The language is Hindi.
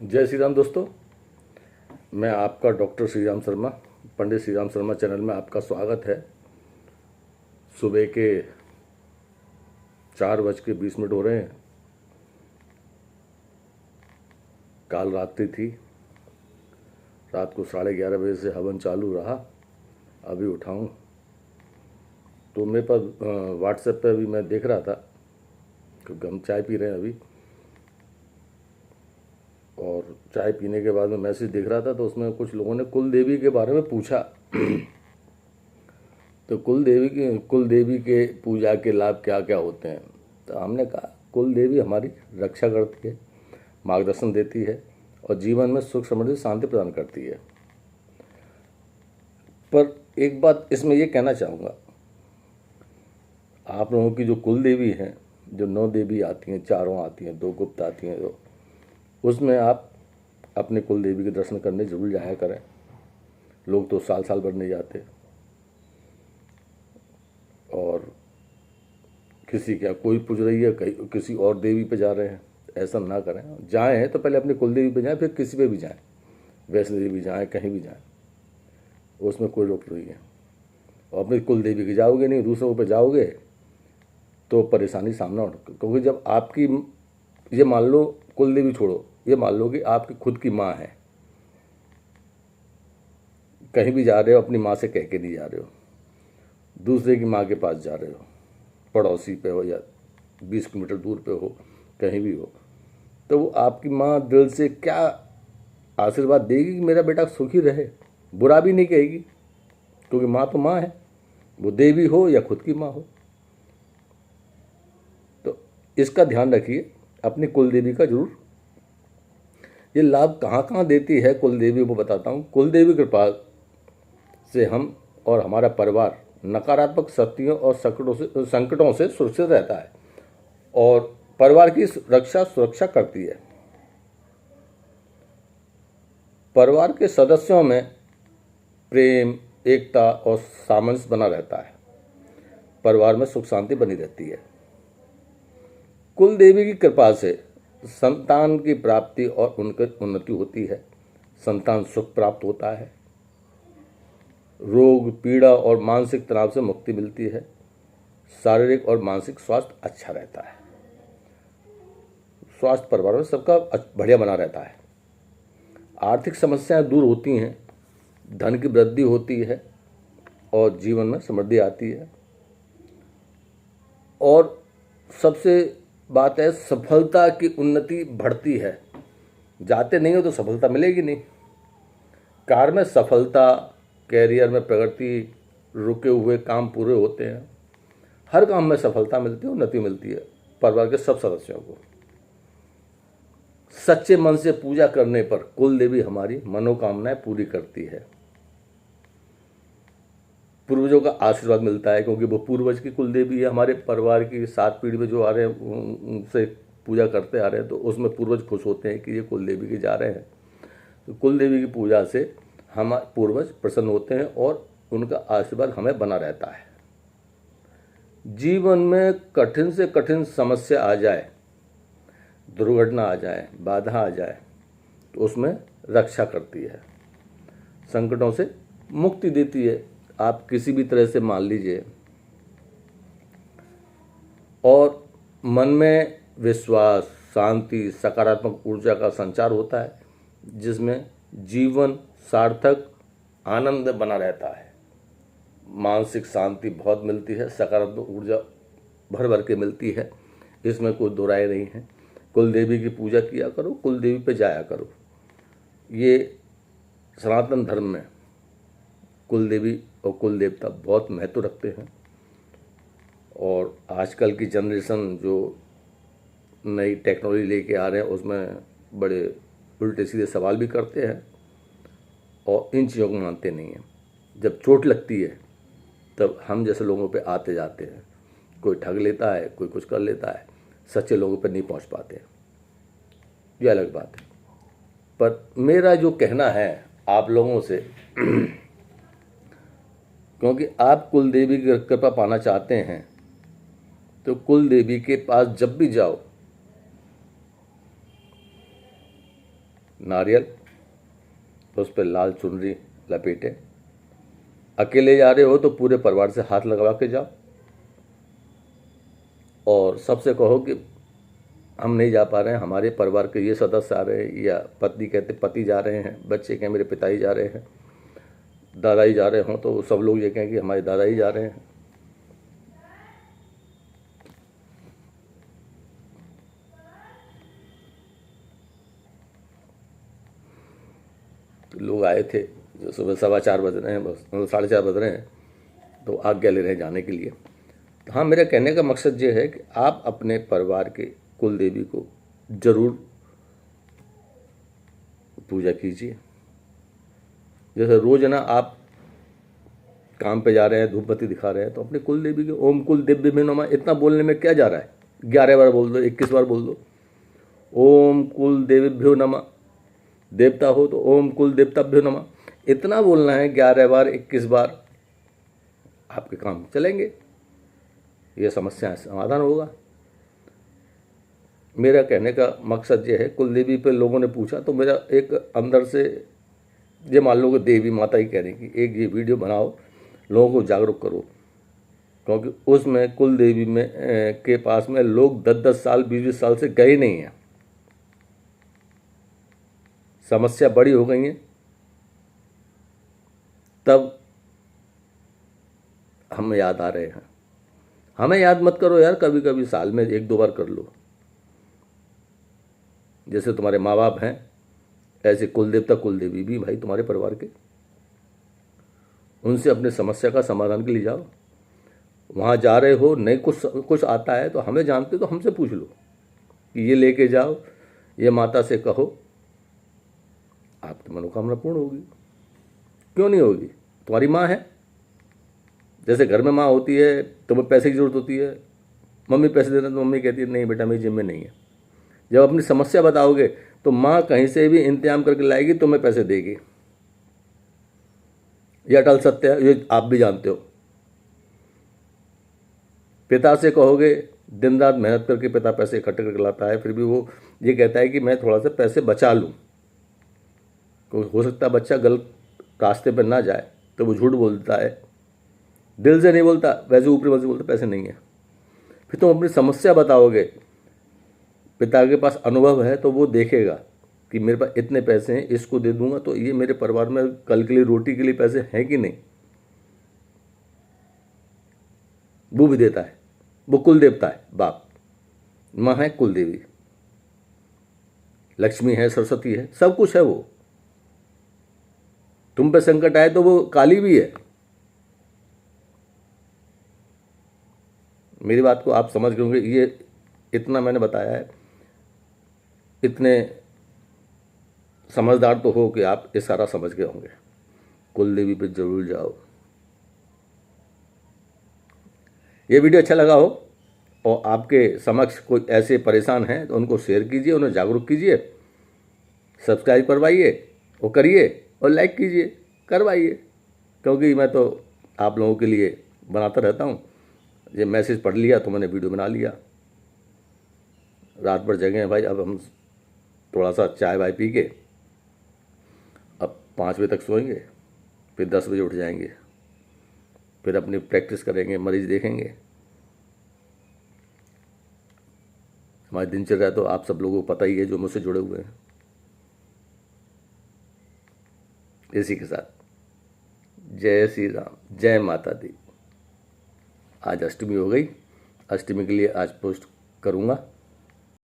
जय श्री राम दोस्तों। मैं आपका डॉक्टर श्री राम शर्मा, पंडित श्री राम शर्मा चैनल में आपका स्वागत है। सुबह के 4:20 हो रहे हैं। काल रात्रि थी, रात को 11:30 बजे से हवन चालू रहा। अभी उठाऊं तो मेरे पास व्हाट्सएप पे अभी मैं देख रहा था, क्योंकि हम चाय पी रहे हैं अभी, और चाय पीने के बाद में मैसेज देख रहा था तो उसमें कुछ लोगों ने कुल देवी के बारे में पूछा। तो कुल देवी के पूजा के लाभ क्या क्या होते हैं। तो हमने कहा कुल देवी हमारी रक्षा करती है, मार्गदर्शन देती है और जीवन में सुख समृद्धि शांति प्रदान करती है। पर एक बात इसमें ये कहना चाहूँगा, आप लोगों की जो कुल देवी हैं, जो 9 देवी आती हैं, 4 आती हैं, 2 गुप्त आती हैं, जो उसमें आप अपने कुल देवी के दर्शन करने जरूर जाया करें। लोग तो साल साल भर नहीं जाते, और किसी क्या कोई पूज रही है, कहीं किसी और देवी पे जा रहे हैं, ऐसा ना करें। जाएं तो पहले अपनी कुल देवी पे जाएं, फिर किसी पे भी जाएं, वैष्णो देवी जाएं, कहीं भी जाएं, उसमें कोई रोक नहीं है। और अपनी कुल देवी की जाओगे नहीं, दूसरों पे जाओगे तो परेशानी सामना होगा। क्योंकि जब आपकी, ये मान लो कुल देवी छोड़ो, ये मान लो कि आपकी खुद की माँ है, कहीं भी जा रहे हो अपनी माँ से कह के नहीं जा रहे हो, दूसरे की माँ के पास जा रहे हो, पड़ोसी पे हो या 20 किलोमीटर दूर पे हो, कहीं भी हो, तो वो आपकी माँ दिल से क्या आशीर्वाद देगी कि मेरा बेटा सुखी रहे, बुरा भी नहीं कहेगी, क्योंकि माँ तो माँ है, वो देवी हो या खुद की माँ हो। तो इसका ध्यान रखिए, अपनी कुल देवी का जरूर। ये लाभ कहाँ कहाँ देती है कुल देवी, वो बताता हूँ। कुल देवी कृपा से हम और हमारा परिवार नकारात्मक शक्तियों और संकटों से सुरक्षित रहता है और परिवार की सुरक्षा करती है। परिवार के सदस्यों में प्रेम, एकता और सामंजस्य बना रहता है। परिवार में सुख शांति बनी रहती है। कुल देवी की कृपा से संतान की प्राप्ति और उनकी उन्नति होती है। संतान सुख प्राप्त होता है। रोग, पीड़ा और मानसिक तनाव से मुक्ति मिलती है। शारीरिक और मानसिक स्वास्थ्य अच्छा रहता है। स्वास्थ्य परिवार में सबका बढ़िया बना रहता है। आर्थिक समस्याएं दूर होती हैं, धन की वृद्धि होती है और जीवन में समृद्धि आती है। और सबसे बात है, सफलता की उन्नति बढ़ती है। जाते नहीं हो तो सफलता मिलेगी नहीं। कार्य में सफलता, कैरियर में प्रगति, रुके हुए काम पूरे होते हैं। हर काम में सफलता मिलती है, उन्नति मिलती है परिवार के सब सदस्यों को। सच्चे मन से पूजा करने पर कुल देवी हमारी मनोकामनाएं पूरी करती है। पूर्वजों का आशीर्वाद मिलता है, क्योंकि वो पूर्वज की कुल देवी है। हमारे परिवार की 7 पीढ़ी में जो आ रहे हैं उनसे पूजा करते आ रहे हैं, तो उसमें पूर्वज खुश होते हैं कि ये कुल देवी के जा रहे हैं। तो कुल देवी की पूजा से हमारे पूर्वज प्रसन्न होते हैं और उनका आशीर्वाद हमें बना रहता है। जीवन में कठिन से कठिन समस्या आ जाए, दुर्घटना आ जाए, बाधा आ जाए, तो उसमें रक्षा करती है, संकटों से मुक्ति देती है। आप किसी भी तरह से मान लीजिए, और मन में विश्वास, शांति, सकारात्मक ऊर्जा का संचार होता है, जिसमें जीवन सार्थक, आनंद बना रहता है। मानसिक शांति बहुत मिलती है, सकारात्मक ऊर्जा भर भर के मिलती है, इसमें कोई दो राय नहीं है। कुल देवी की पूजा किया करो, कुल देवी पे जाया करो। ये सनातन धर्म में कुल देवी और कुल देवता बहुत महत्व रखते हैं। और आजकल की जनरेशन जो नई टेक्नोलॉजी लेके आ रहे हैं, उसमें बड़े उल्टे सीधे सवाल भी करते हैं और इन चीज़ों को मानते नहीं हैं। जब चोट लगती है तब हम जैसे लोगों पे आते जाते हैं। कोई ठग लेता है, कोई कुछ कर लेता है, सच्चे लोगों पे नहीं पहुंच पाते, ये अलग बात है। पर मेरा जो कहना है आप लोगों से, क्योंकि आप कुल देवी की कृपा पाना चाहते हैं, तो कुल देवी के पास जब भी जाओ, नारियल, उस पर लाल चुनरी लपेटे। अकेले जा रहे हो तो पूरे परिवार से हाथ लगवा के जाओ और सबसे कहो कि हम नहीं जा पा रहे हैं, हमारे परिवार के ये सदस्य आ रहे हैं, या पत्नी कहते पति जा रहे हैं, बच्चे कहें मेरे पिताजी जा रहे हैं, दादाजी जा रहे हों तो सब लोग ये कहें कि हमारे दादाजी जा रहे हैं। तो लोग आए थे, जो सुबह 4:15 बज रहे हैं, बस 4:30 बज रहे हैं, तो आज्ञा ले रहे हैं जाने के लिए। तो हाँ, मेरा कहने का मकसद ये है कि आप अपने परिवार के कुल देवी को जरूर पूजा कीजिए। जैसे रोज ना आप काम पे जा रहे हैं, धूप बत्ती दिखा रहे हैं, तो अपने कुल देवी के ओम कुल देव्य नमः इतना बोलने में क्या जा रहा है? 11 बार बोल दो, 21 बार बोल दो। ओम कुल देवीभ्यो नमः, देवता हो तो ओम कुल देवताभ्यो नमः, इतना बोलना है 11 बार 21 बार, आपके काम चलेंगे, ये समस्या समाधान होगा। मेरा कहने का मकसद ये है, कुल देवी पे लोगों ने पूछा तो मेरा एक अंदर से ये मान लो कि देवी माता ही कह रही कि एक ये वीडियो बनाओ, लोगों को जागरूक करो, क्योंकि उसमें कुल देवी में के पास में लोग 10-10 साल 20-20 साल से गए नहीं हैं, समस्या बड़ी हो गई है। तब हम याद आ रहे हैं। हमें याद मत करो यार, कभी कभी साल में 1-2 बार कर लो। जैसे तुम्हारे माँ बाप हैं, ऐसे कुल देवता कुल देवी भी भाई तुम्हारे परिवार के, उनसे अपने समस्या का समाधान के लिए जाओ। वहाँ जा रहे हो, नहीं कुछ आता है तो हमें जानते तो हमसे पूछ लो कि ये लेके जाओ, ये माता से कहो, आपकी मनोकामना पूर्ण होगी। क्यों नहीं होगी? तुम्हारी माँ है। जैसे घर में माँ होती है, तुम्हें पैसे की जरूरत होती है, मम्मी पैसे देना तो मम्मी कहती है नहीं बेटा मेरी जेब में नहीं है। जब अपनी समस्या बताओगे तो माँ कहीं से भी इंतजाम करके लाएगी, तुम्हें पैसे देगी। यह अटल सत्य है, ये आप भी जानते हो। पिता से कहोगे, दिन रात मेहनत करके पिता पैसे इकट्ठे करके लाता है, फिर भी वो ये कहता है कि मैं थोड़ा सा पैसे बचा लूँ, क्योंकि हो सकता है बच्चा गलत रास्ते पर ना जाए, तो वो झूठ बोलता है, दिल से नहीं बोलता, वैसे ऊपरी मन से बोलता पैसे नहीं है। फिर तुम अपनी समस्या बताओगे, पिता के पास अनुभव है तो वो देखेगा कि मेरे पास इतने पैसे हैं, इसको दे दूंगा तो ये मेरे परिवार में कल के लिए रोटी के लिए पैसे हैं कि नहीं। वो भी देता है, वो कुल देवता है, बाप, माँ है कुल देवी, लक्ष्मी है, सरस्वती है, सब कुछ है वो। तुम पे संकट आए तो वो काली भी है। मेरी बात को आप समझ गए होंगे, ये इतना मैंने बताया है, इतने समझदार तो हो कि आप ये सारा समझ गए होंगे। कुल देवी पे जरूर जाओ। ये वीडियो अच्छा लगा हो और आपके समक्ष कोई ऐसे परेशान हैं तो उनको शेयर कीजिए, उन्हें जागरूक कीजिए, सब्सक्राइब करवाइए और करिए, और लाइक कीजिए, करवाइए, क्योंकि मैं तो आप लोगों के लिए बनाता रहता हूँ। ये मैसेज पढ़ लिया तो मैंने वीडियो बना लिया। रात भर जगह हैं भाई, अब हम थोड़ा सा चाय वाय पी के अब 5 बजे तक सोएंगे, फिर 10 बजे उठ जाएंगे, फिर अपनी प्रैक्टिस करेंगे, मरीज देखेंगे। हमारी दिनचर्या तो आप सब लोगों को पता ही है जो मुझसे जुड़े हुए हैं। इसी के साथ जय श्री राम, जय माता दी। आज अष्टमी हो गई, अष्टमी के लिए आज पोस्ट करूँगा।